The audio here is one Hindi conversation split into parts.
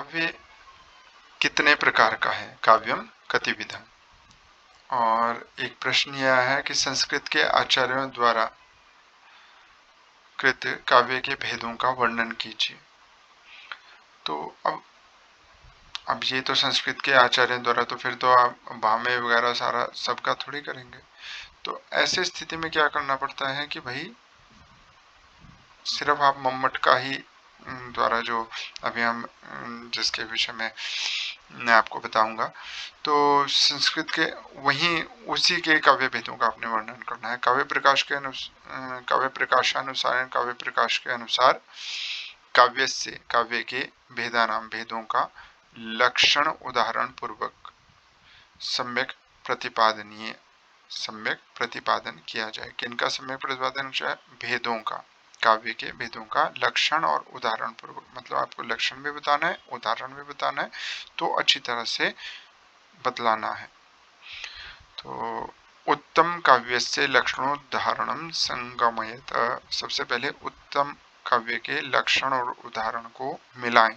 काव्य कितने प्रकार का है? काव्यम कतिविधम। और एक प्रश्न यह है कि संस्कृत के आचार्यों द्वारा कृत काव्य के भेदों का वर्णन कीजिए। तो अब ये तो संस्कृत के आचार्यों द्वारा, तो फिर तो आप भामे वगैरह सारा सबका थोड़ी करेंगे। तो ऐसे स्थिति में क्या करना पड़ता है कि भाई सिर्फ आप मम्मट का ही द्वारा, जो अभी हम जिसके विषय में मैं आपको बताऊंगा, तो संस्कृत के वहीं उसी के काव्य भेदों का आपने वर्णन करना है। काव्य प्रकाश के अनुसार, काव्य प्रकाश के अनुसार काव्य से काव्य के भेदानाम भेदों का लक्षण उदाहरण पूर्वक सम्यक प्रतिपादन किया जाए। किनका सम्यक प्रतिपादन किया जाए? भेदों का, काव्य के भेदों का लक्षण और उदाहरण पूर्वक। मतलब आपको लक्षण भी बताना है, उदाहरण भी बताना है, तो अच्छी तरह से बतलाना है। तो उत्तम काव्य से लक्षणोदाहरणम संगमयत। सबसे पहले उत्तम काव्य के लक्षण और उदाहरण को मिलाएं।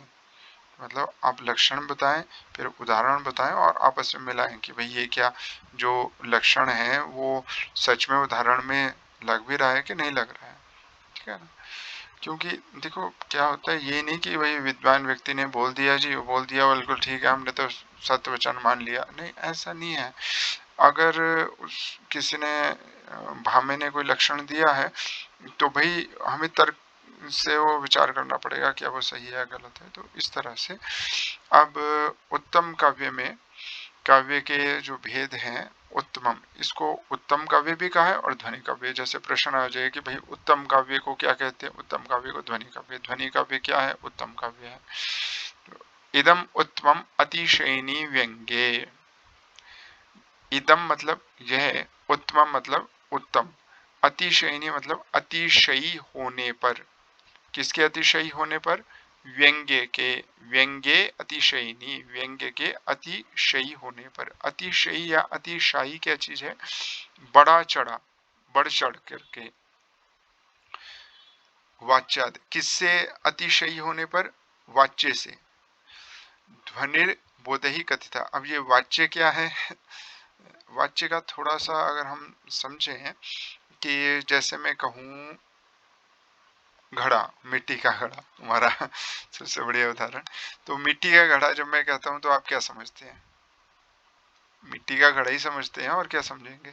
मतलब आप लक्षण बताएं, फिर उदाहरण बताएं और आपस में मिलाएं कि भाई ये क्या जो लक्षण है वो सच में उदाहरण में लग भी रहा है कि नहीं लग रहा है। ठीक है ना? क्योंकि देखो क्या होता है, ये नहीं कि भाई विद्वान व्यक्ति ने बोल दिया जी, वो बोल दिया बिल्कुल ठीक है, हमने तो सत्य वचन मान लिया। नहीं, ऐसा नहीं है। अगर किसी ने भामे ने कोई लक्षण दिया है, तो भाई हमें तर्क से वो विचार करना पड़ेगा क्या वो सही है गलत है। तो इस तरह से अब उत्तम काव्य में काव्य के जो भेद हैं, उत्तमम, इसको उत्तम काव्य भी कहा है और ध्वनि काव्य। जैसे प्रश्न आ जाए कि भाई उत्तम काव्य को क्या कहते हैं? उत्तम काव्य को ध्वनि काव्य। ध्वनि काव्य क्या है? उत्तम काव्य है। इदम उत्तमम अतिशयनी व्यंग्ये। इदम मतलब यह, उत्तमम मतलब उत्तम, अतिशयनी मतलब अतिशयी होने पर। किसके अतिशयी होने पर? व्यंग्य के। व्यंग्य अतिशयनी, व्यंग्य के अतिशयी होने पर। अतिशयी या अतिशायी क्या चीज है? बड़ा चढ़ा, बढ़ चढ़ करके। वाच्याद, किससे अतिशयी होने पर? वाच्य से। ध्वनिर बोधहि कथिता। अब ये वाच्य क्या है? वाच्य का थोड़ा सा अगर हम समझें कि जैसे मैं कहूं घड़ा, मिट्टी का घड़ा, हमारा सबसे बढ़िया उदाहरण। तो मिट्टी का घड़ा जब मैं कहता हूं तो आप क्या समझते हैं? मिट्टी का घड़ा ही समझते हैं, और क्या समझेंगे?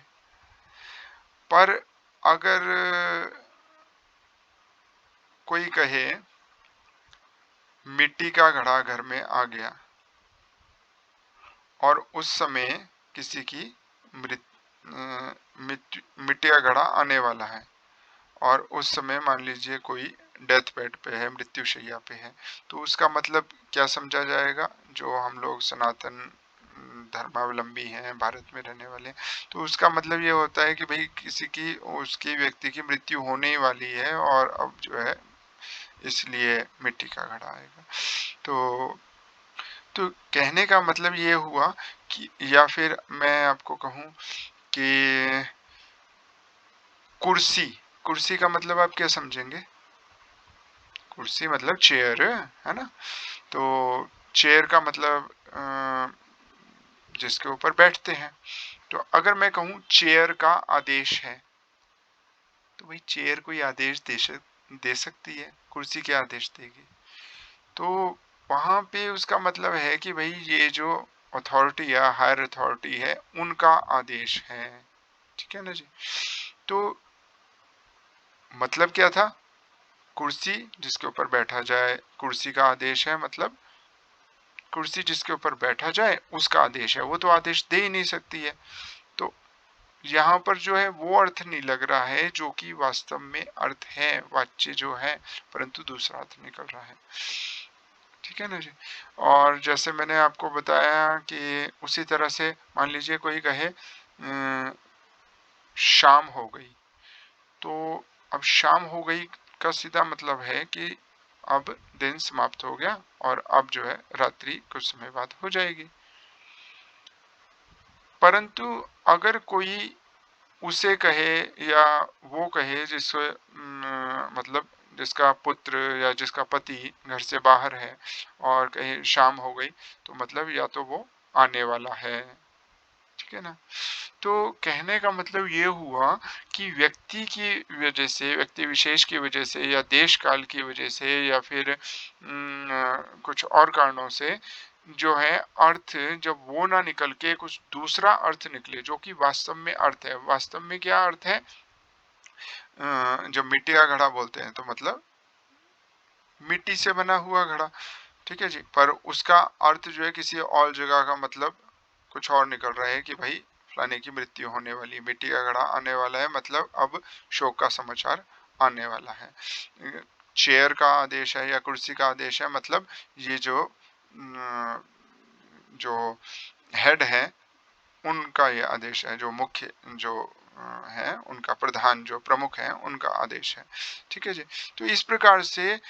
पर अगर कोई कहे मिट्टी का घड़ा घर में आ गया और उस समय किसी की मिट्टी का घड़ा आने वाला है, और उस समय मान लीजिए कोई डेथ बेड पे है, मृत्युशैया पे है, तो उसका मतलब क्या समझा जाएगा? जो हम लोग सनातन धर्मावलंबी हैं, भारत में रहने वाले, तो उसका मतलब ये होता है कि भाई किसी की, उसकी व्यक्ति की मृत्यु होने ही वाली है, और अब जो है इसलिए मिट्टी का घड़ा आएगा। तो कहने का मतलब ये हुआ कि, या फिर मैं आपको कहूं कि कुर्सी, कुर्सी का मतलब आप क्या समझेंगे? कुर्सी मतलब चेयर है ना? तो चेयर का मतलब जिसके ऊपर बैठते हैं। तो अगर मैं कहूं चेयर का आदेश है, तो भाई चेयर कोई आदेश दे सकती है, कुर्सी क्या आदेश देगी? तो वहां पे उसका मतलब है कि भाई ये जो अथॉरिटी या हायर अथॉरिटी है, उनका आदेश है। ठीक है ना जी? तो मतलब क्या था? कुर्सी जिसके ऊपर बैठा जाए, कुर्सी का आदेश है, मतलब कुर्सी जिसके ऊपर बैठा जाए उसका आदेश है, वो तो आदेश दे ही नहीं सकती है। तो यहाँ पर जो है वो अर्थ नहीं लग रहा है जो कि वास्तव में अर्थ है, वाच्य जो है, परंतु दूसरा अर्थ निकल रहा है। ठीक है ना जी? और जैसे मैंने आपको बताया कि उसी तरह से मान लीजिए कोई कहे शाम हो गई, तो अब शाम हो गई का सीधा मतलब है कि अब दिन समाप्त हो गया, और अब जो है रात्रि कुछ समय बाद हो जाएगी। परंतु अगर कोई उसे कहे या वो कहे जिसको मतलब जिसका पुत्र या जिसका पति घर से बाहर है और कहीं शाम हो गई तो मतलब या तो वो आने वाला है, ठीक है ना। तो कहने का मतलब ये हुआ कि व्यक्ति की वजह से, व्यक्ति विशेष की वजह से या देश काल की वजह से या फिर कुछ और कारणों से जो है अर्थ जब वो ना निकल के कुछ दूसरा अर्थ निकले जो कि वास्तव में अर्थ है। वास्तव में क्या अर्थ है? जब मिट्टी का घड़ा बोलते हैं तो मतलब मिट्टी से बना हुआ घड़ा, ठीक है जी। पर उसका अर्थ जो है किसी और जगह का मतलब कुछ और निकल रहा है कि भाई फलाने की मृत्यु होने वाली, मिट्टी का घड़ा आने वाला है, मतलब अब शोक का समाचार आने वाला है। चेयर का आदेश है या कुर्सी का आदेश है, मतलब ये जो हेड है उनका ये आदेश है, जो मुख्य जो है उनका प्रधान जो प्रमुख है उनका आदेश है, ठीक है जी। तो इस प्रकार से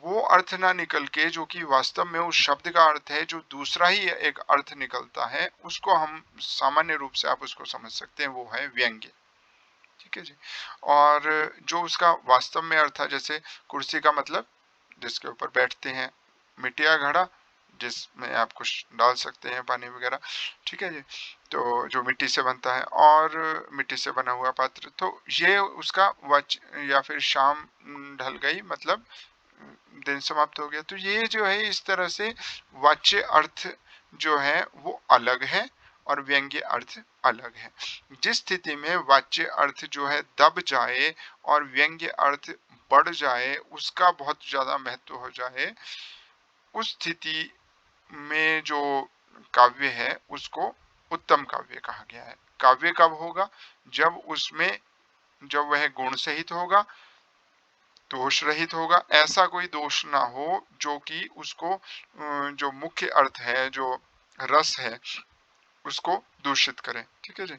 वो अर्थ ना निकल के जो कि वास्तव में उस शब्द का अर्थ है, जो दूसरा ही एक अर्थ निकलता है, उसको हम सामान्य रूप से आप उसको समझ सकते हैं, वो है व्यंग्य, ठीक है जी। और जो उसका वास्तव में अर्थ है, जैसे कुर्सी का मतलब जिसके ऊपर बैठते हैं, मिट्टी का घड़ा जिसमें आप कुछ डाल सकते हैं पानी वगैरह, ठीक है जी। तो जो मिट्टी से बनता है और मिट्टी से बना हुआ पात्र, तो ये उसका वाच्य, या फिर शाम ढल गई मतलब दिन समाप्त हो गया। तो ये जो है इस तरह से वाच्य अर्थ जो है वो अलग है और व्यंग्य अर्थ अलग है। जिस स्थिति में वाच्य अर्थ जो है दब जाए और व्यंग्य अर्थ बढ़ जाए, उसका बहुत ज्यादा महत्व हो जाए, उस स्थिति में जो काव्य है उसको उत्तम काव्य कहा गया है। काव्य कब होगा? जब उसमें, जब वह गुण सहित होगा, दोष रहित होगा, ऐसा कोई दोष ना हो जो कि उसको जो मुख्य अर्थ है, जो रस है, उसको दूषित करे, ठीक है जी।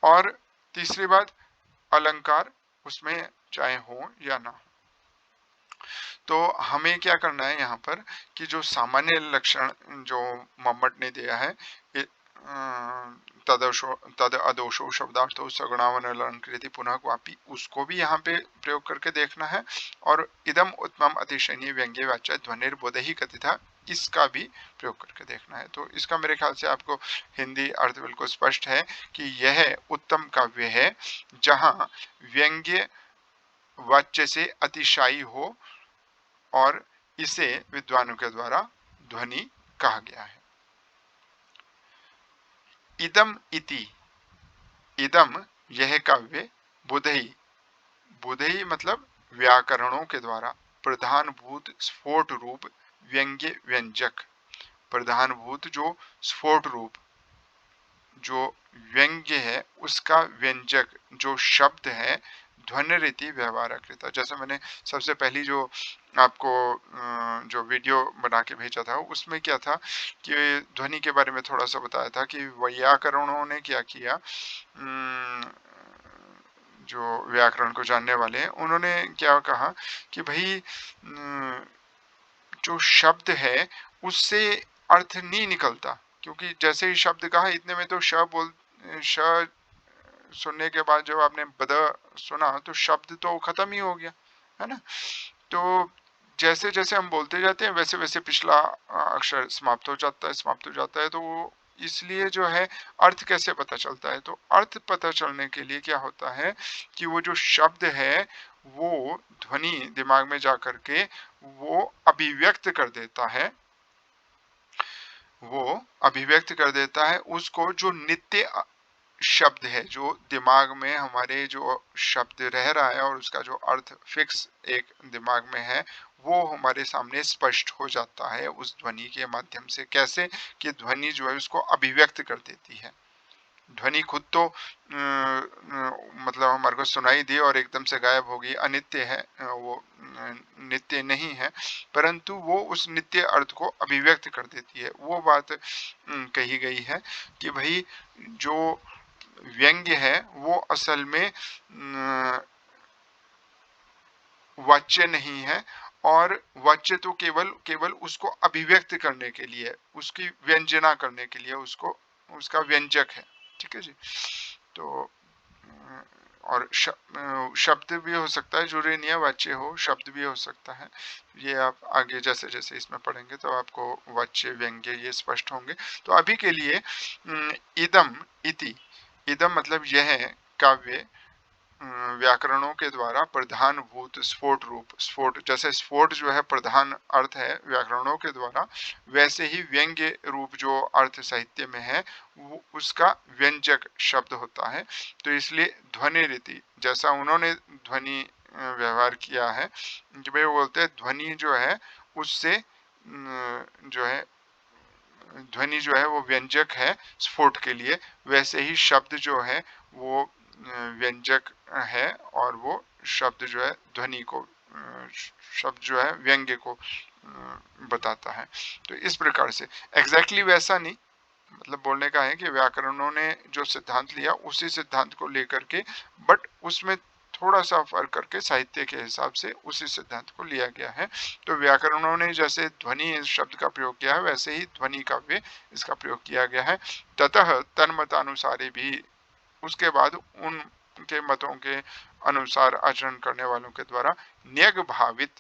और तीसरी बात, अलंकार उसमें चाहे हो या ना हो। तो हमें क्या करना है यहाँ पर कि जो सामान्य लक्षण जो मम्मट ने दिया है, तद अदोषो शब्दार्थो सगुणावन अलंकृति पुनः क्वापि, उसको भी यहाँ पे प्रयोग करके देखना है। और इदम उत्तम अतिशयनीय व्यंग्य वाच्य ध्वनिर्बोधहि कथिता, इसका भी प्रयोग करके देखना है। तो इसका मेरे ख्याल से आपको हिंदी अर्थ बिल्कुल स्पष्ट है कि यह उत्तम काव्य है जहाँ व्यंग्य वाच्य से अतिशायी हो और इसे विद्वानों के द्वारा ध्वनि कहा गया है। इदम इति, इदम यह काव्य, बुधई, बुधई मतलब व्याकरणों के द्वारा प्रधानभूत स्फोट रूप व्यंग्य व्यंजक, प्रधानभूत जो स्फोट रूप जो व्यंग्य है उसका व्यंजक जो शब्द है, ध्वनिरीति व्यवहारकृता। जैसे मैंने सबसे पहली जो आपको जो वीडियो बना के भेजा था उसमें क्या था कि ध्वनि के बारे में थोड़ा सा बताया था कि वैयाकरणों ने क्या किया, जो व्याकरण को जानने वाले हैं उन्होंने क्या कहा कि भाई जो शब्द है उससे अर्थ नहीं निकलता, क्योंकि जैसे ही शब्द कहा इतने में तो श सुनने के बाद जब आपने बद सुना तो शब्द तो खत्म ही हो गया, है ना। तो जैसे जैसे हम बोलते जाते हैं वैसे वैसे पिछला अक्षर समाप्त हो जाता है, समाप्त हो जाता है। तो इसलिए जो है अर्थ कैसे पता चलता है? तो अर्थ पता चलने के लिए क्या होता है कि वो जो शब्द है वो ध्वनि दिमाग में जा करके वो अभिव्यक्त कर देता है, वो अभिव्यक्त कर देता है उसको, जो नित्य शब्द है, जो दिमाग में हमारे जो शब्द रह रहा है और उसका जो अर्थ फिक्स एक दिमाग में है, वो हमारे सामने स्पष्ट हो जाता है उस ध्वनि के माध्यम से। कैसे? कि ध्वनि जो है उसको अभिव्यक्त कर देती है। ध्वनि खुद तो मतलब हमारे को सुनाई दी और एकदम से गायब होगी, अनित्य है, वो नित्य नहीं है, परंतु वो उस नित्य अर्थ को अभिव्यक्त कर देती है। वो बात कही गई है कि भाई जो व्यंग्य है वो असल में वाच्य नहीं है, और वाच्य तो केवल केवल उसको अभिव्यक्त करने के लिए, उसकी व्यंजना करने के लिए उसको उसका व्यंजक है, ठीक है जी। तो और शब्द भी हो सकता है, जरूरी नहीं है वाच्य हो, शब्द भी हो सकता है। ये आप आगे जैसे जैसे इसमें पढ़ेंगे तो आपको वाच्य व्यंग्य ये स्पष्ट होंगे। तो अभी के लिए इदम इति, इदम मतलब यह काव्य व्याकरणों के द्वारा प्रधानभूत स्फोट रूप, स्फोट जैसे स्फोट जो है प्रधान अर्थ है व्याकरणों के द्वारा, वैसे ही व्यंग्य रूप जो अर्थ साहित्य में है वो उसका व्यंजक शब्द होता है। तो इसलिए ध्वनि रीति, जैसा उन्होंने ध्वनि व्यवहार किया है कि भाई वो बोलते हैं ध्वनि जो है उससे जो है ध्वनि जो है वो व्यंजक है स्फोट के लिए, वैसे ही शब्द जो है वो व्यंजक है और वो शब्द जो है ध्वनि को, शब्द जो है व्यंग्य को बताता है। तो इस प्रकार से एग्जैक्टली वैसा नहीं, मतलब बोलने का है कि व्याकरणों ने जो सिद्धांत लिया उसी सिद्धांत को लेकर के, बट उसमें थोड़ा सा फर्क करके साहित्य के हिसाब से उसी सिद्धांत को लिया गया है। तो व्याकरणों ने जैसे ध्वनि इस शब्द का प्रयोग किया है वैसे ही ध्वनि काव्य इसका प्रयोग किया गया है। ततः तन्मतानुसारी भी, उसके बाद उनके मतों के अनुसार आचरण करने वालों के द्वारा न्यग भावित,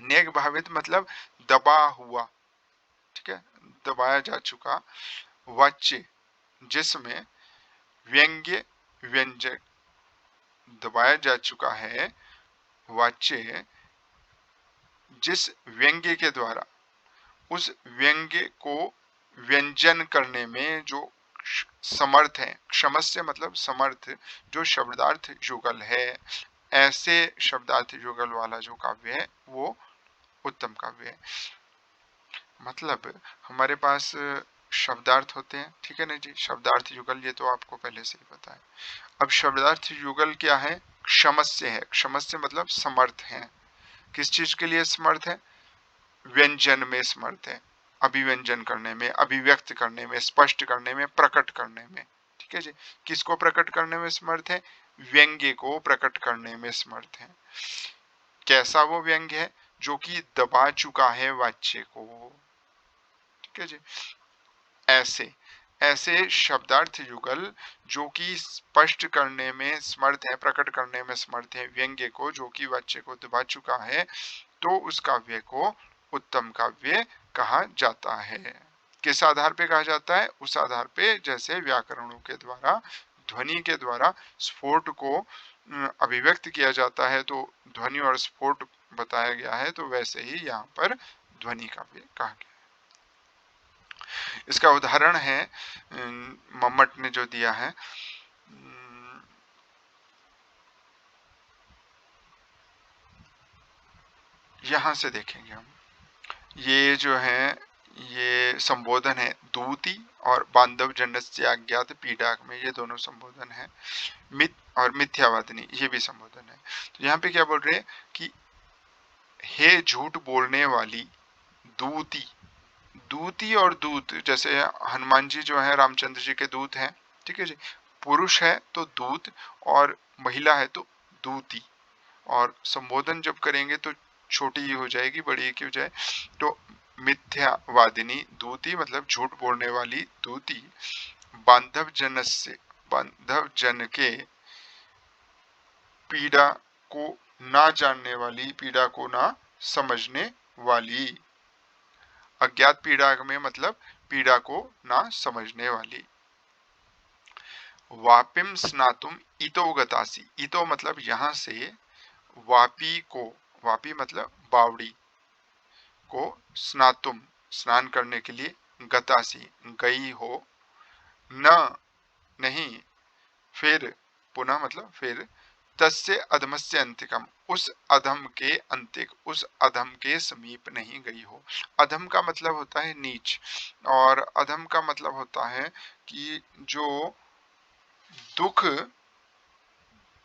न्यग भावित मतलब दबा हुआ, ठीक है, दबाया जा चुका वाच्य जिसमें व्यंग्य व्यंजक, दबाया जा चुका है वाच्य जिस व्यंग्य के द्वारा उस व्यंग्य को व्यंजन करने में जो समर्थ है, क्षमस्य मतलब समर्थ, जो शब्दार्थ युगल है, ऐसे शब्दार्थ युगल वाला जो काव्य है वो उत्तम काव्य है। मतलब हमारे पास शब्दार्थ होते हैं, ठीक है ना जी, शब्दार्थ युगल ये तो आपको पहले से ही पता है। अब शब्दार्थ युगल क्या है, क्षमस्य है, क्षमस्य मतलब समर्थ है। किस चीज के लिए समर्थ है, व्यंजन में समर्थ है, अभिव्यंजन करने में, अभिव्यक्त करने में, स्पष्ट करने में, प्रकट करने में, ठीक है जी। किसको प्रकट करने में समर्थ है, व्यंग्य को प्रकट करने में समर्थ है। कैसा वो व्यंग्य है, जो कि दबा चुका है वाच्य को, ठीक है जी। ऐसे ऐसे शब्दार्थ युगल जो कि स्पष्ट करने में समर्थ है, प्रकट करने में समर्थ है व्यंग्य को, जो कि वाच्य को दबा चुका है, तो उस काव्य को उत्तम काव्य कहा जाता है। किस आधार पे कहा जाता है, उस आधार पे जैसे व्याकरणों के द्वारा ध्वनि के द्वारा स्फोट को अभिव्यक्त किया जाता है तो ध्वनि और स्फोट बताया गया है, तो वैसे ही यहाँ पर ध्वनि काव्य कहा गया। इसका उदाहरण है मम्मट ने जो दिया है, यहां से देखेंगे हम, ये जो है ये संबोधन है दूती और बांधव जन्य अज्ञात पीड़ा में, ये दोनों संबोधन है। मिथ और मिथ्यावादिनी ये भी संबोधन है। तो यहाँ पे क्या बोल रहे हैं कि हे झूठ बोलने वाली दूती, दूती और दूत, जैसे हनुमान जी जो है रामचंद्र जी के दूत हैं, ठीक है जी, पुरुष है तो दूत और महिला है तो दूती, और संबोधन जब करेंगे तो छोटी ही हो जाएगी, बड़ी की हो जाए, तो मिथ्यावादिनी दूती मतलब झूठ बोलने वाली दूती, बांधव जन से, बांधव जन के पीड़ा को ना जानने वाली, पीड़ा को ना समझने वाली, अज्ञात पीड़ा में मतलब पीड़ा को ना समझने वाली। वापिम स्नातुम इतो गतासी, इतो मतलब यहां से वापी को, वापी मतलब बावड़ी को, स्नातुम स्नान करने के लिए, गतासी गई हो, न नहीं, फिर पुनः मतलब फिर, तस्य अधमस्य अंतिकम उस अधम के अंतिक, उस अधम के समीप नहीं गई हो। अधम का मतलब होता है नीच, और अधम का मतलब होता है कि जो दुख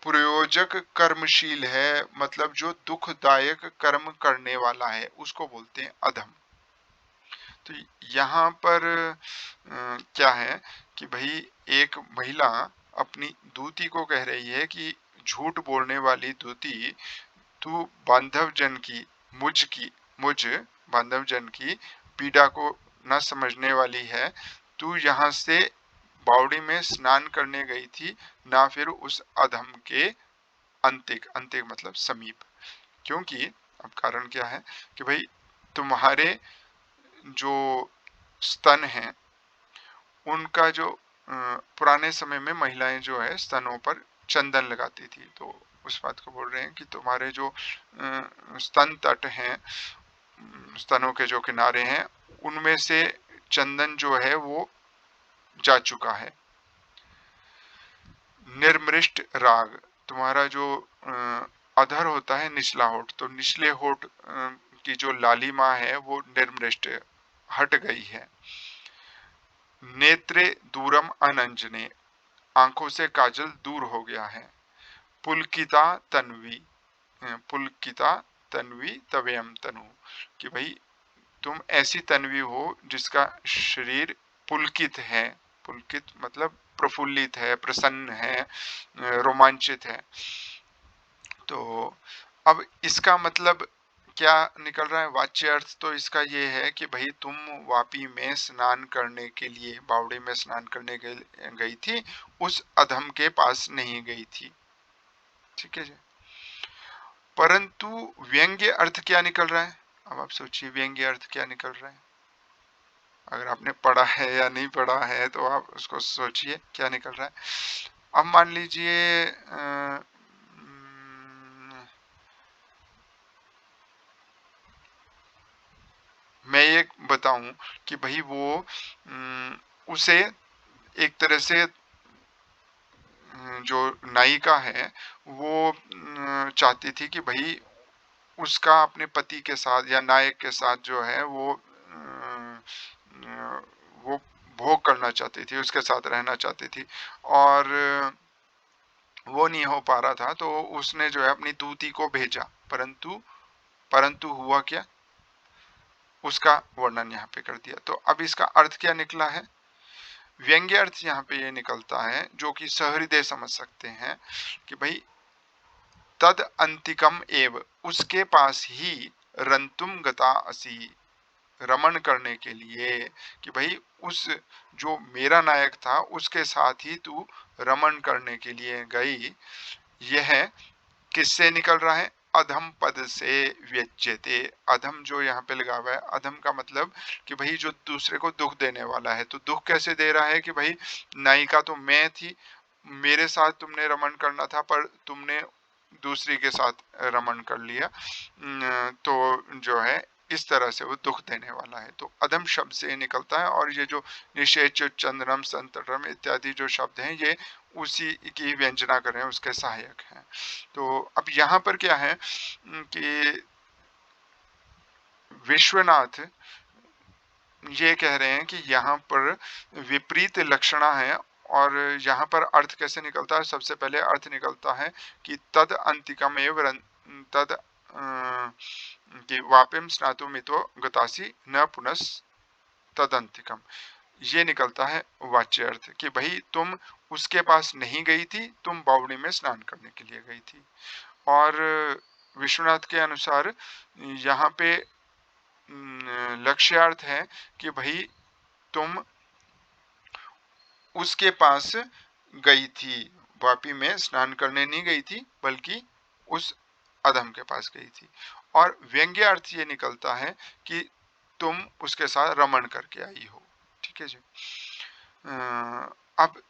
प्रयोजक कर्मशील है, मतलब जो दुखदायक कर्म करने वाला है उसको बोलते हैं अधम। तो यहाँ पर क्या है कि भाई एक महिला अपनी दूती को कह रही है कि झूठ बोलने वाली दूती, तू बांधव जन की, मुझ बांधव जन की पीड़ा को न समझने वाली है, तू यहाँ से बावड़ी में स्नान करने गई थी, ना फिर उस अधम के अंतिक, अंतिक मतलब समीप। क्योंकि अब कारण क्या है कि भाई तुम्हारे जो स्तन हैं उनका जो पुराने समय में महिलाएं जो है स्तनों पर चंदन लगाती थी, तो उस बात को बोल रहे हैं कि तुम्हारे जो स्तन तट हैं, स्तनों के जो किनारे हैं, उनमें से चंदन जो है वो जा चुका है। निर्मृष्ट राग, तुम्हारा जो अधर होता है निचला होठ, तो निचले होठ की जो लालिमा है वो निर्मृष्ट हट गई है। नेत्रे दूरम अनंजने, आंखों से काजल दूर हो गया है। पुलकिता तन्वी, पुलकिता तन्वी तवेयम तनु, कि भाई तुम ऐसी तन्वी हो जिसका शरीर पुलकित है। पुलकित मतलब प्रफुल्लित है, प्रसन्न है, रोमांचित है। तो अब इसका मतलब क्या निकल रहा है? वाच्य अर्थ तो इसका ये है कि भाई तुम वापी में स्नान करने के लिए, बावड़ी में स्नान करने के लिए गई थी, उस अधम के पास नहीं गई थी। ठीक है जी। परंतु व्यंग्य अर्थ क्या निकल रहा है? अब आप सोचिए व्यंग्य अर्थ क्या निकल रहा है। अगर आपने पढ़ा है या नहीं पढ़ा है तो आप उसको सोचिए क्या निकल रहा है। अब मान लीजिए मैं ये बताऊं कि भाई वो उसे एक तरह से जो नायिका है वो चाहती थी कि भाई उसका अपने पति के साथ या नायक के साथ जो है वो भोग करना चाहती थी, उसके साथ रहना चाहती थी, और वो नहीं हो पा रहा था, तो उसने जो है अपनी दूती को भेजा, परंतु परंतु हुआ क्या, उसका वर्णन यहाँ पे कर दिया। तो अब इसका अर्थ क्या निकला है? व्यंग्य अर्थ यहाँ पे ये निकलता है, जो कि सहृदय समझ सकते हैं, कि भाई तद अंतिकम एव, उसके पास ही रंतुम गता असी, रमण करने के लिए, कि भाई उस जो मेरा नायक था उसके साथ ही तू रमण करने के लिए गई। यह किससे निकल रहा है? अधम पद से व्यज्यते। अधम जो यहाँ पे लगा हुआ है, अधम का मतलब कि भाई जो दूसरे को दुख देने वाला है। तो दुख कैसे दे रहा है कि भाई नायिका तो मैं थी, मेरे साथ तुमने रमण करना था, पर तुमने दूसरी के साथ रमण कर लिया, तो जो है इस तरह से वो दुख देने वाला है। तो अधम शब्द से निकलता है, और ये जो निषेच, चंद्रम, संतरम इत्यादि जो शब्द हैं ये उसी की व्यंजना कर रहे हैं, उसके सहायक हैं। तो अब यहाँ पर क्या है कि विश्वनाथ ये कह रहे हैं कि यहाँ पर विपरीत लक्षणा है, और यहाँ पर अर्थ कैसे निकलता है? सबसे पहले अर्थ निकलता है कि तद अंतिकम एवं तद कि वापिम स्नातुमितो गतासी न पुनस तदंतिकम, ये निकलता है वाच्य अर्थ, कि भाई तुम उसके पास नहीं गई थी, तुम बावड़ी में स्नान करने के लिए गई थी। और विश्वनाथ के अनुसार यहाँ पे लक्ष्यार्थ है कि भाई तुम उसके पास गई थी, वापी में स्नान करने नहीं गई थी, बल्कि उस अधम के पास गई थी। और व्यंग्य अर्थ ये निकलता है कि तुम उसके साथ रमण करके आई हो। ठीक है जी। अब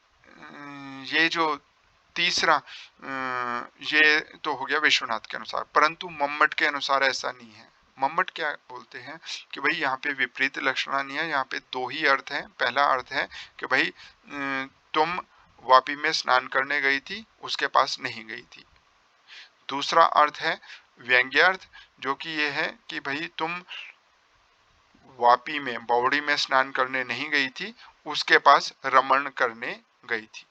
ये जो तीसरा, ये तो हो गया विश्वनाथ के अनुसार, परंतु मम्मट के अनुसार ऐसा नहीं है। मम्मट क्या बोलते हैं कि भाई यहाँ पे विपरीत लक्षणा नहीं है, यहाँ पे दो ही अर्थ है। पहला अर्थ है कि भाई तुम वापी में स्नान करने गई थी, उसके पास नहीं गई थी। दूसरा अर्थ है व्यंग्यार्थ, जो कि ये है कि भाई तुम वापी में, बावड़ी में स्नान करने नहीं गई थी, उसके पास रमण करने गई थी।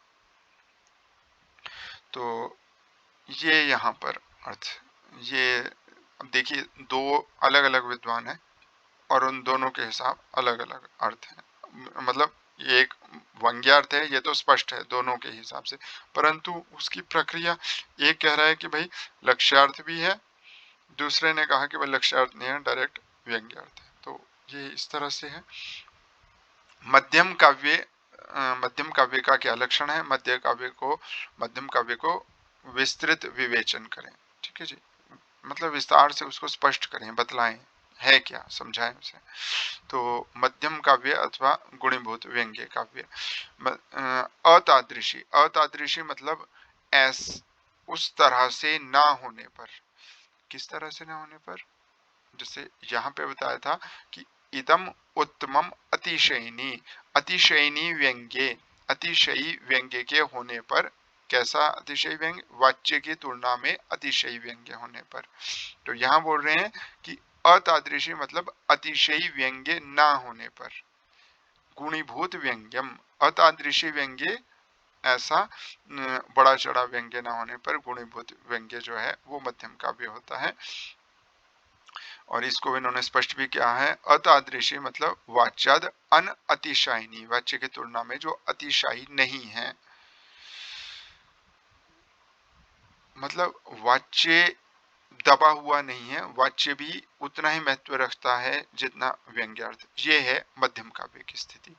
तो ये यहाँ पर अर्थ, ये अब देखिए दो अलग अलग विद्वान हैं और उन दोनों के हिसाब अलग अलग अर्थ हैं। मतलब ये एक व्यंग्यार्थ है, ये तो स्पष्ट है दोनों के हिसाब से, परंतु उसकी प्रक्रिया एक कह रहा है कि भाई लक्ष्यार्थ भी है, दूसरे ने कहा कि भाई लक्ष्यार्थ नहीं है, डायरेक्ट व्यंग्यार्थ है। तो ये इस तरह से है। मध्यम काव्य मध्यम काव्य का क्या लक्षण है, मध्यम काव्य को विस्तृत विवेचन करें। ठीक है जी, मतलब विस्तार से उसको स्पष्ट करें, बतलाएं है क्या, समझाएं उसे। तो मध्यम काव्य अथवा गुणीभूत व्यंग्य काव्य। अतादृशी, अतादृशी मतलब उस तरह से ना होने पर। किस तरह से ना होने पर? जैसे यहाँ पे बताया था कि इदम उत्तमम अतिशयनी, अतिशयनी व्यंग्य, अतिशयी व्यंग्य के होने पर। कैसा अतिशयी व्यंग्य? वाच्य की तुलना में अतिशयी व्यंग्य होने पर। तो यहाँ बोल रहे हैं कि अतादृशी मतलब अतिशयी व्यंग्य ना होने पर। गुणीभूत व्यंग्यम, अतादृशी व्यंग्य ऐसा बड़ा चढ़ा व्यंग्य ना होने पर गुणीभूत व्यंग्य जो है वो मध्यम काव्य होता है। और इसको इन्होंने स्पष्ट भी किया है, अतादृशी मतलब वाच्याद अन अतिशायिनी, वाच्य की तुलना में जो अतिशायी नहीं है। मतलब वाच्य दबा हुआ नहीं है, वाच्य भी उतना ही महत्व रखता है जितना व्यंग्यार्थ। ये है मध्यम काव्य की स्थिति।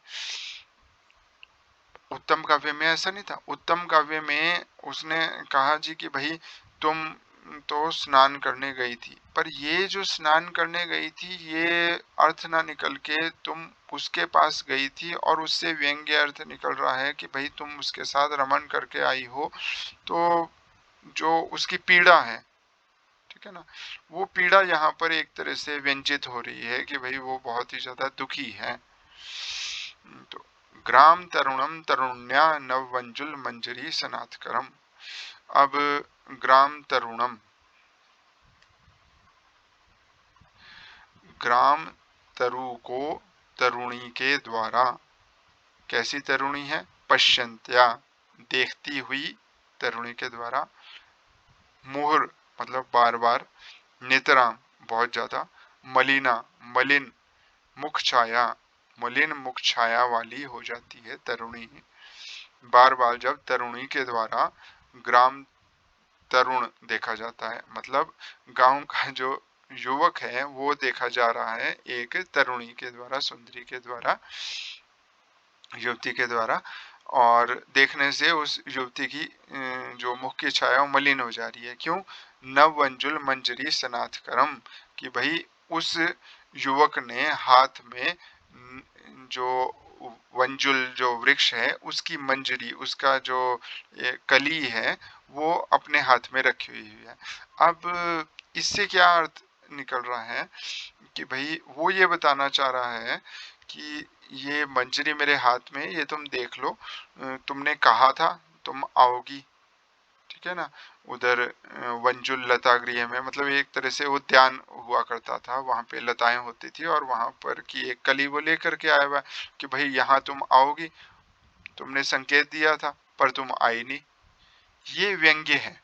उत्तम काव्य में ऐसा नहीं था। उत्तम काव्य में उसने कहा जी कि भाई तुम तो स्नान करने गई थी, पर ये जो स्नान करने गई थी ये अर्थ ना निकल के तुम उसके पास गई थी और उससे व्यंग्य अर्थ निकल रहा है कि भाई तुम उसके साथ रमन करके आई हो, तो जो उसकी पीड़ा है, ठीक है ना, वो पीड़ा यहाँ पर एक तरह से व्यंजित हो रही है कि भाई वो बहुत ही ज्यादा दुखी है। तो ग्राम तरुणम तरुण्या नववंजुल मंजरी सनाथकरम। अब ग्राम तरुणम, ग्राम तरु को तरुणी के द्वारा, कैसी तरुणी है? पश्यंत्या, देखती हुई तरुणी के द्वारा, मुहुर मतलब बार बार, नितराम बहुत ज्यादा, मलिना मलिन मुख छाया, मलिन मुख छाया वाली हो जाती है तरुणी। बार बार जब तरुणी के द्वारा ग्राम तरुण देखा जाता है, मतलब गांव का जो युवक है वो देखा जा रहा है एक तरुणी के द्वारा, सुंदरी के द्वारा, युवती के द्वारा, और देखने से उस युवती की जो मुख की छाया मलिन हो जा रही है। क्यों? नववंजुल मंजरी सनाथकरम, कि भाई उस युवक ने हाथ में जो वंजुल जो वृक्ष है उसकी मंजरी, उसका जो कली है वो अपने हाथ में रखी हुई है। अब इससे क्या अर्थ निकल रहा है कि भाई वो ये बताना चाह रहा है कि ये मंजरी मेरे हाथ में, ये तुम देख लो, तुमने कहा था तुम आओगी, ठीक है ना। उधर वंजुल लता गृह में, मतलब एक तरह से उद्यान हुआ करता था, वहां पे लताएं होती थी और वहां पर की एक कली वो लेकर के आया हुआ कि भाई यहाँ तुम आओगी, तुमने संकेत दिया था पर तुम आई नहीं। ये व्यंग्य है,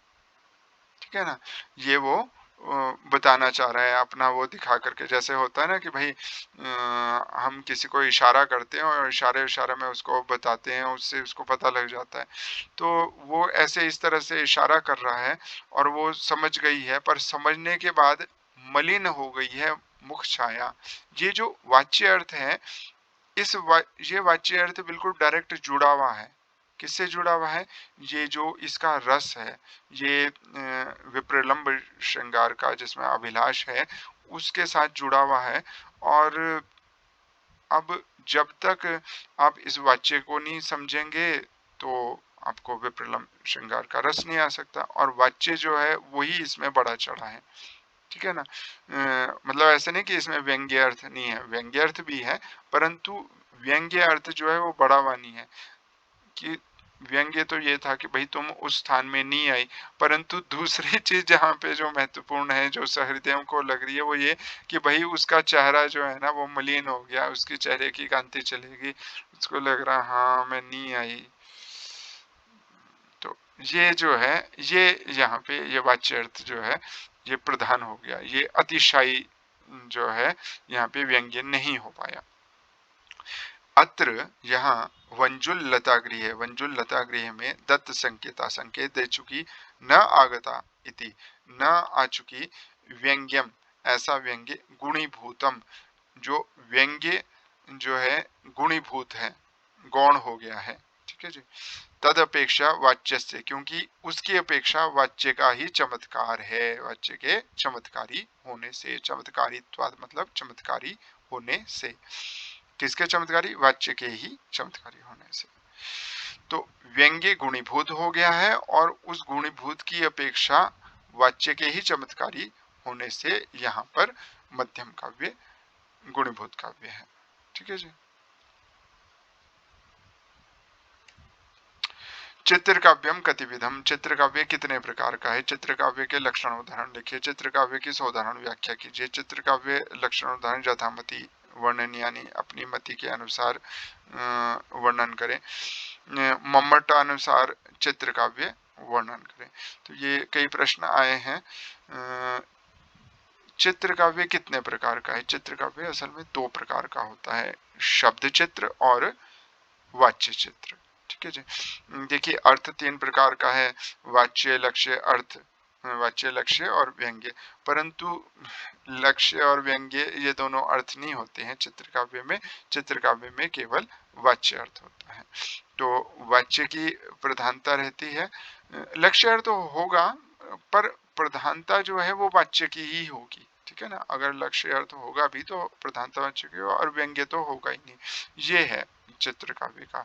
ठीक है ना। ये वो बताना चाह रहा है, अपना वो दिखा करके। जैसे होता है ना कि भाई हम किसी को इशारा करते हैं और इशारे इशारे में उसको बताते हैं, उससे उसको पता लग जाता है। तो वो ऐसे इस तरह से इशारा कर रहा है और वो समझ गई है, पर समझने के बाद मलिन हो गई है मुख छाया। ये जो वाच्य अर्थ है, ये वाच्य अर्थ बिल्कुल डायरेक्ट जुड़ा हुआ है। किससे जुड़ा हुआ है? ये जो इसका रस है, ये विप्रलंब श्रृंगार का जिसमें अभिलाष है उसके साथ जुड़ा हुआ है। और अब जब तक आप इस वाच्य को नहीं समझेंगे तो आपको विप्रलंब श्रृंगार का रस नहीं आ सकता, और वाच्य जो है वही इसमें बड़ा चढ़ा है, ठीक है ना। मतलब ऐसे नहीं कि इसमें व्यंग्य अर्थ नहीं है, व्यंग्य अर्थ भी है, परंतु व्यंग्य अर्थ जो है वो बड़ा वानी है। कि व्यंग्य तो ये था कि भाई तुम उस स्थान में नहीं आई, परंतु दूसरी चीज जहाँ पे जो महत्वपूर्ण है, जो सहृदयों को लग रही है, वो ये कि भाई उसका चेहरा जो है ना वो मलिन हो गया, उसके चेहरे की कांति चलेगी, उसको लग रहा हाँ मैं नहीं आई। तो ये जो है, ये यहाँ पे ये वाच्य अर्थ जो है ये प्रधान हो गया, ये अतिशायी जो है यहाँ पे व्यंग्य नहीं हो पाया। अत्र यहाँ वंजुल लता गृह, वंजुल लता गृह में दत्त संकेता, संकेत दे चुकी, न आगता इति, न आ चुकी, व्यंग्यम ऐसा व्यंग्य, गुणीभूतम जो व्यंग्य जो है गुणीभूत है, गौण हो गया है, ठीक है जी। तद अपेक्षा वाच्य से, क्योंकि उसकी अपेक्षा वाच्य का ही चमत्कार है, वाच्य के चमत्कारी होने से, चमत्कारी मतलब चमत्कारी होने से, किसके चमत्कारी, वाच्य के ही चमत्कारी होने से। तो व्यंग्य गुणीभूत हो गया है और उस गुणीभूत की अपेक्षा वाच्य के ही चमत्कारी होने से यहाँ पर मध्यम काव्य गुणीभूत काव्य है, ठीक है जी। चित्र काव्यम कतिविधम, चित्र काव्य कितने प्रकार का है, चित्र काव्य के लक्षण उदाहरण लिखिए, चित्र काव्य की साधारण व्याख्या कीजिए। चित्र काव्य लक्षण उदाहरण यथामति वर्णन, यानी अपनी मति के अनुसार वर्णन करें। मम्मट अनुसार चित्र काव्य वर्णन करें। तो ये कई प्रश्न आए हैं। चित्र काव्य कितने प्रकार का है, चित्र काव्य असल में दो प्रकार का होता है, शब्द चित्र और वाच्य चित्र, ठीक है जी। देखिए अर्थ तीन प्रकार का है, वाच्य, लक्ष्य, अर्थ, वाच्य, लक्ष्य और व्यंग्य। परंतु लक्ष्य और व्यंग्य ये दोनों अर्थ नहीं होते हैं चित्र काव्य में, चित्र काव्य में केवल वाच्य अर्थ होता है। तो वाच्य की प्रधानता रहती है, लक्ष्य अर्थ तो होगा पर प्रधानता जो है वो वाच्य की ही होगी, ठीक है ना। अगर लक्ष्य अर्थ होगा भी तो प्रधानता वाच्य की, और व्यंग्य तो होगा ही नहीं। ये है चित्र काव्य का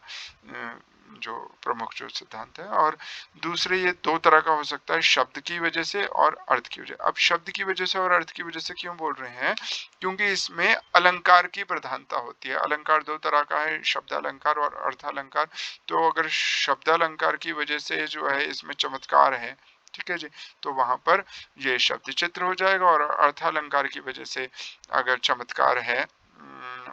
जो प्रमुख जो सिद्धांत है। और दूसरे ये दो तरह का हो सकता है, शब्द की वजह से और अर्थ की वजह। अब शब्द की वजह से और अर्थ की वजह से क्यों बोल रहे हैं, क्योंकि इसमें अलंकार की प्रधानता होती है। अलंकार दो तरह का है, शब्द अलंकार और अर्थ अलंकार। तो अगर शब्द अलंकार की वजह से जो है इसमें चमत्कार है, ठीक है जी, तो वहां पर ये शब्द चित्र हो जाएगा। और अर्थालंकार की वजह से अगर चमत्कार है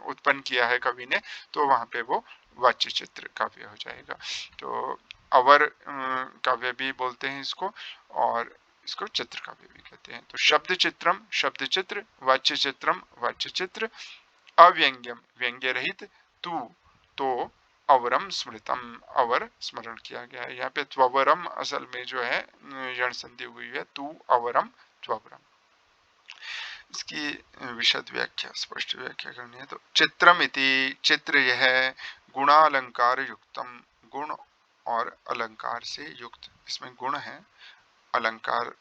उत्पन्न किया है कवि ने, तो वहां पे वो वाच्य चित्र काव्य हो जाएगा। तो अवर काव्य भी बोलते हैं इसको, और इसको चित्र काव्य भी कहते हैं। तो शब्द चित्रम शब्द चित्र, वाच्य चित्रम वाच्य चित्र, अव्यंग्यम व्यंग्य रहित, तू तो अवरम स्मृतम, अवर स्मरण किया गया है। यहाँ पे त्ववरम असल में जो है यण संधि हुई है, तू अवरम त्ववरम। इसकी विशद व्याख्या, स्पष्ट व्याख्या करनी है। तो चित्रम इति, चित्र यह गुणालंकार युक्तम, गुण और अलंकार से युक्त, इसमें गुण है, अलंकार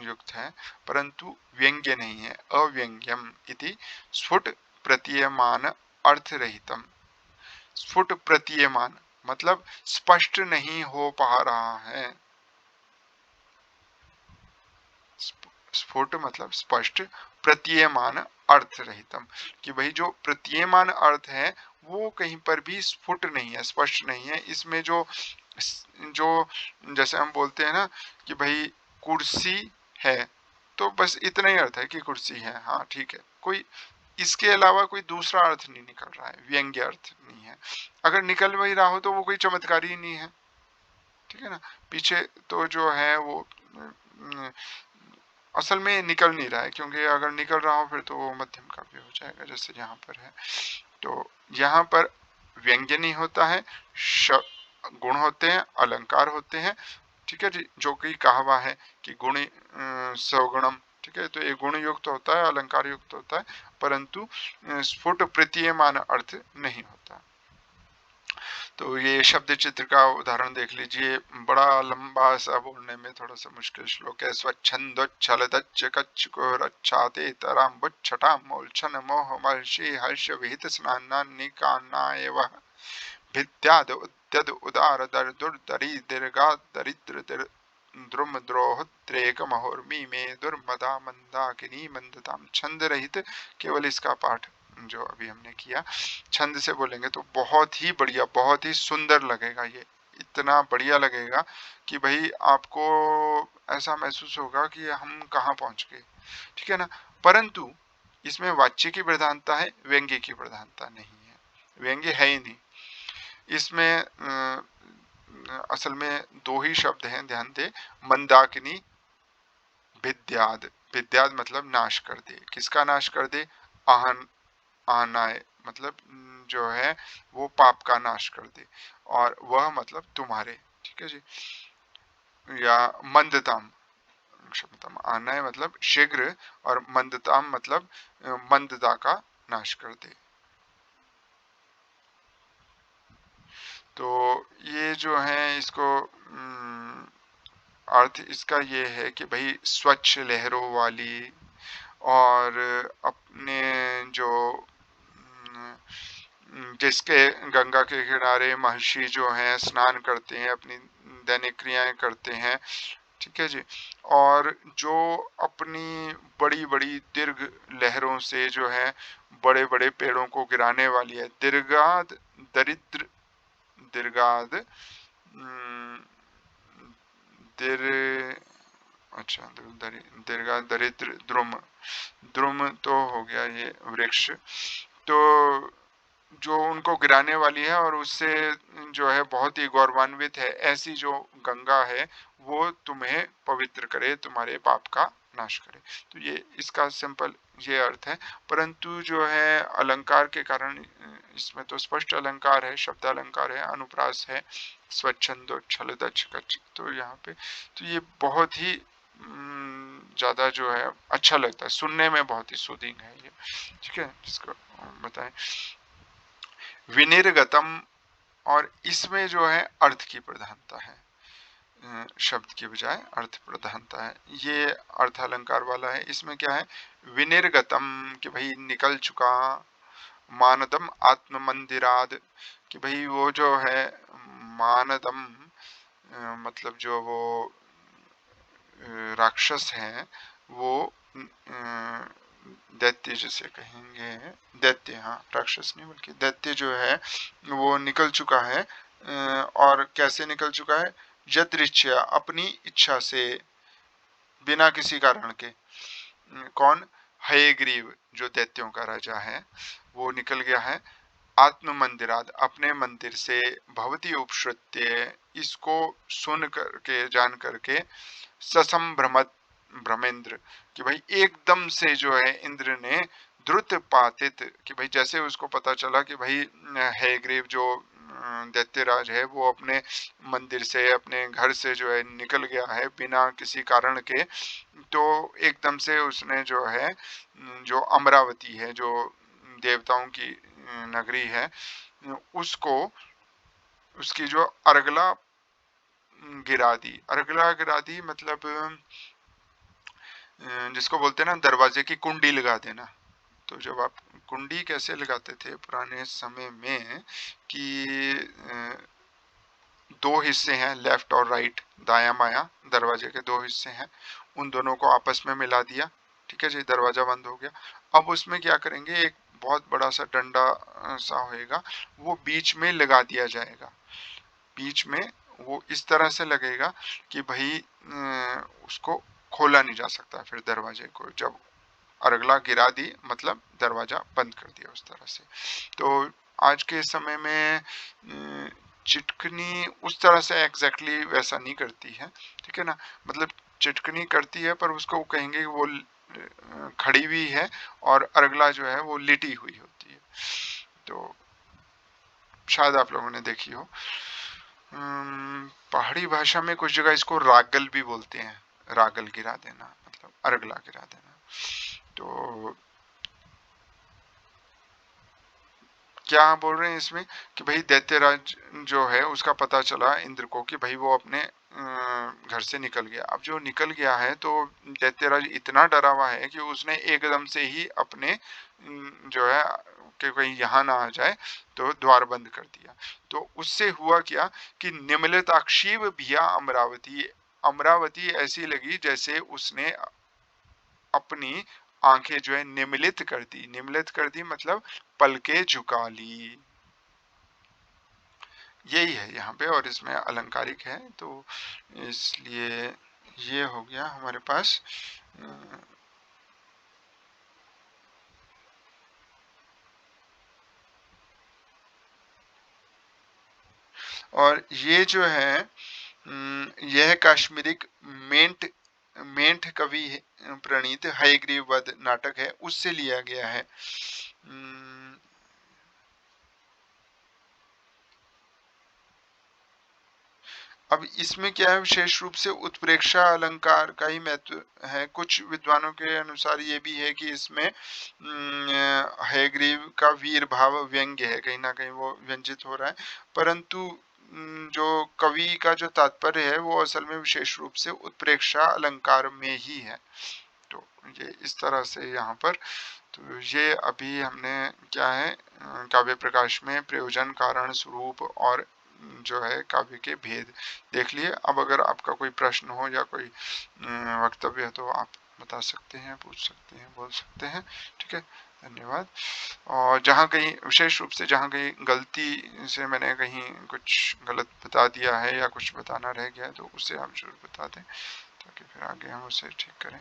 युक्त है, परंतु व्यंग्य नहीं है। अव्यंग्यम इति स्फुट प्रतीयमान अर्थ रहितम, स्फुट प्रतीयमान मतलब स्पष्ट नहीं हो पा रहा है, स्फुट मतलब स्पष्ट, प्रतीयमान अर्थ रहितम, कि भाई जो प्रतीयमान अर्थ है वो कहीं पर भी स्फुट नहीं है, स्पष्ट नहीं है। इसमें जो जो जैसे हम बोलते हैं ना कि भाई कुर्सी है, तो बस इतना ही अर्थ है कि कुर्सी है, हाँ ठीक है, कोई इसके अलावा कोई दूसरा अर्थ नहीं निकल रहा है, व्यंग्य अर्थ नहीं है। अगर निकल भी रहा हो तो वो कोई चमत्कारी नहीं है, ठीक है ना। पीछे तो जो है वो असल में निकल नहीं रहा है, क्योंकि अगर निकल रहा हो फिर तो वो मध्यम काव्य हो जाएगा, जैसे यहाँ पर है। तो यहाँ पर व्यंग्य नहीं होता है, गुण होते हैं, अलंकार होते हैं, ठीक है जी, जो कि कहा हुआ है कि गुण सगुणम, ठीक है। तो ये गुण युक्त होता है, अलंकार युक्त होता है, परंतु स्फुट प्रतीयमान अर्थ नहीं होता। तो ये शब्द चित्र का उदाहरण देख लीजिए, बड़ा लंबा सा, बोलने में थोड़ा सा मुश्किल श्लोक है। स्वच्छंदोच्छलदच्च कच्चुकोरच्छाते तराम्बुच्छटां मोल्छन मोहमर्षि हर्ष विहित स्नानान्निकान्नायव भित्त्याद उद्यद उदार दर दुर्दरी दीर्घा दरिद्र द्रुम द्रोहद्रेक महोर्मी में दुर्मदा मंदाकिनी मंदताम। छंद रहित केवल इसका पाठ जो अभी हमने किया, छंद से बोलेंगे तो बहुत ही बढ़िया, बहुत ही सुंदर लगेगा। ये इतना बढ़िया लगेगा कि भाई आपको ऐसा महसूस होगा कि हम कहाँ पहुंच गए, ठीक है ना। परंतु इसमें वाच्य की प्रधानता है, व्यंग्य की प्रधानता नहीं है, व्यंग्य है ही नहीं इसमें। असल में दो ही शब्द हैं, ध्यान दे, मंदाकिनी, भिद्याद। भिद्याद मतलब नाश कर दे, किसका नाश कर दे, आहन, आनाय मतलब जो है वो पाप का नाश कर दे, और वह मतलब तुम्हारे, ठीक है जी। या मंदताम, क्षमताम, आनाय मतलब शीघ्र, और मंदताम मतलब मंदता का नाश कर दे। तो ये जो है इसको अर्थ इसका ये है कि भाई स्वच्छ लहरों वाली, और अपने जो जिसके गंगा के किनारे महर्षि जो हैं स्नान करते हैं, अपनी दैनिक क्रियाएं करते हैं, ठीक है जी। और जो अपनी बड़ी बड़ी दीर्घ लहरों से जो है बड़े बड़े पेड़ों को गिराने वाली है, दीर्घाद दरिद्र दीर्घाद दीर्घ अच्छा दीर्घा दरिद्र द्रुम, द्रुम तो हो गया ये वृक्ष, तो जो उनको गिराने वाली है और उससे जो है बहुत ही गौरवान्वित है, ऐसी जो गंगा है वो तुम्हें पवित्र करे, तुम्हारे पाप का नाश करे। तो ये इसका सिंपल ये अर्थ है। परंतु जो है अलंकार के कारण इसमें तो स्पष्ट अलंकार है, शब्द अलंकार है, अनुप्रास है, स्वच्छंदोच्छल दक्ष, तो यहाँ पे तो ये बहुत ही ज्यादा जो है अच्छा लगता है, सुनने में बहुत ही सूदिंग है ये, ठीक है। जिसको बताएं विनिर्गतम, और इसमें जो है अर्थ की प्रधानता है, शब्द की बजाय अर्थ प्रधानता है। ये अर्थ अलंकार वाला है। इसमें क्या है, विनिर्गतम कि भाई निकल चुका, मानदम आत्म मंदिराद कि भाई वो जो है मानदम मतलब जो वो राक्षस हैं वो दैत्य जिसे कहेंगे, दैत्य, हाँ राक्षस नहीं बल्कि दैत्य जो है वो निकल चुका है। और कैसे निकल चुका है, यदृच्छया अपनी इच्छा से, बिना किसी कारण के। कौन, हयग्रीव जो दैत्यों का राजा है वो निकल गया है। आत्म मंदिराद अपने मंदिर से, भवती उपश्रुत्य इसको सुन करके जान करके, ससम भ्रमेंद्र कि भाई एकदम से जो है इंद्र ने द्रुत पातित कि भाई जैसे उसको पता चला कि भाई हयग्रीव जो दैत्यराज है वो अपने मंदिर से, अपने घर से जो है निकल गया है बिना किसी कारण के, तो एकदम से उसने जो है जो अमरावती है, जो देवताओं की नगरी है, उसको उसकी जो अर्गला गिरा दी। अर्गला गिरा दी मतलब जिसको बोलते हैं ना दरवाजे की कुंडी लगा देना। तो जब आप कुंडी कैसे लगाते थे पुराने समय में कि दो हिस्से हैं, लेफ्ट और राइट, दाया बाया दरवाजे के दो हिस्से हैं, उन दोनों को आपस में मिला दिया, ठीक है जी, दरवाजा बंद हो गया। अब उसमें क्या करेंगे, एक बहुत बड़ा सा डंडा सा होएगा, वो बीच में लगा दिया जाएगा। बीच में वो इस तरह से लगेगा कि भाई उसको खोला नहीं जा सकता। फिर दरवाजे को जब अर्गला गिरा दी मतलब दरवाजा बंद कर दिया उस तरह से। तो आज के समय में चिटकनी उस तरह से एग्जैक्टली वैसा नहीं करती है, ठीक है ना। मतलब चिटकनी करती है पर उसको कहेंगे वो खड़ी हुई है, और अर्गला जो है वो लिटी हुई होती है। तो शायद आप लोगों ने देखी हो। पहाड़ी भाषा में कुछ जगह इसको रागल भी बोलते हैं, रागल गिरा देना मतलब अर्गला गिरा देना। तो क्या बोल रहे हैं इसमें कि भाई दैत्यराज जो है उसका पता चला इंद्र को कि भाई वो अपने घर से निकल गया। अब जो निकल गया है तो दैत्यराज इतना डरा हुआ है कि उसने एकदम से ही अपने जो है कि कहीं यहाँ ना आ जाए तो द्वार बंद कर दिया। तो उससे हुआ क्या कि निमलिताक्षीव भिया अमरावती, अमरावती ऐसी लगी जैसे उसने अपनी आंखें जो है निमिलित कर दी। निमिलित कर दी मतलब पलके झुका ली। यही है यहाँ पे, और इसमें अलंकारिक है तो इसलिए ये हो गया हमारे पास। और ये जो है यह काश्मीरिक मेंट मेंठ कवि प्रणीत हयग्रीव वध नाटक है, उससे लिया गया है। अब इसमें क्या है, विशेष रूप से उत्प्रेक्षा अलंकार का ही महत्व है। कुछ विद्वानों के अनुसार ये भी है कि इसमें हयग्रीव का वीर भाव व्यंग्य है, कहीं ना कहीं वो व्यंजित हो रहा है। परंतु जो कवि का जो तात्पर्य है वो असल में विशेष रूप से उत्प्रेक्षा अलंकार में ही है। तो ये इस तरह से यहाँ पर, तो ये अभी हमने क्या है काव्य प्रकाश में प्रयोजन, कारण, स्वरूप और जो है काव्य के भेद देख लिए। अब अगर आपका कोई प्रश्न हो या कोई वक्तव्य है तो आप बता सकते हैं, पूछ सकते हैं, बोल सकते हैं। ठीक है, धन्यवाद। और जहाँ कहीं विशेष रूप से जहाँ कहीं गलती से मैंने कहीं कुछ गलत बता दिया है या कुछ बताना रह गया है तो उसे आप जरूर बता दें, ताकि फिर आगे हम उसे ठीक करें।